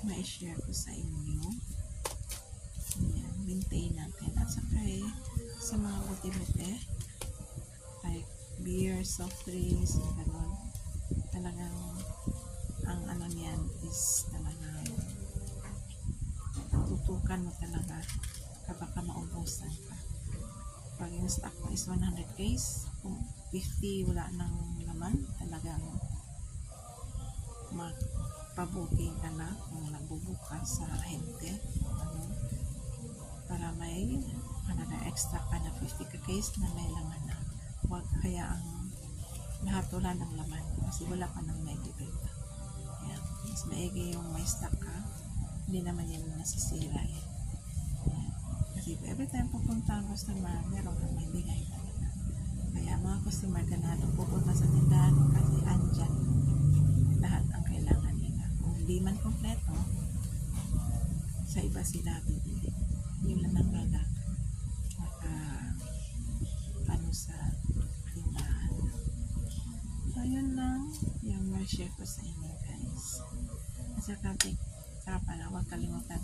ma-share ko sa inyo. Ayan, maintain natin. At saka sa mga buti-buti, like beer, soft drinks, gano'n. Talagang, ang ano niyan is talagang tutukan mo talaga kapag maubusan ka. Pag yung stock mo is 100 case, kung 50 wala nang laman, talagang magpabuking ka na kung nagbubukas sa ahente. Para may extra ka na 50 ka case na may laman na. Huwag kaya ang lahat wala ng laman kasi wala ka nang may bibenta. Ayan. Mas maigi yung may stock ka, hindi naman yan nasisira yan. Ayan. Kasi every time pupunta ang customer, meron kang may bigay talaga. Kaya mga customer ganado pupunta sa tindahan kasi andyan lahat ang kailangan nila. Kung hindi man kompleto, sa iba sila bibili. Yun lang ang ano sa tindahan. So, yun lang yung share ko sa inyo guys. At saka pala, huwag kalimutan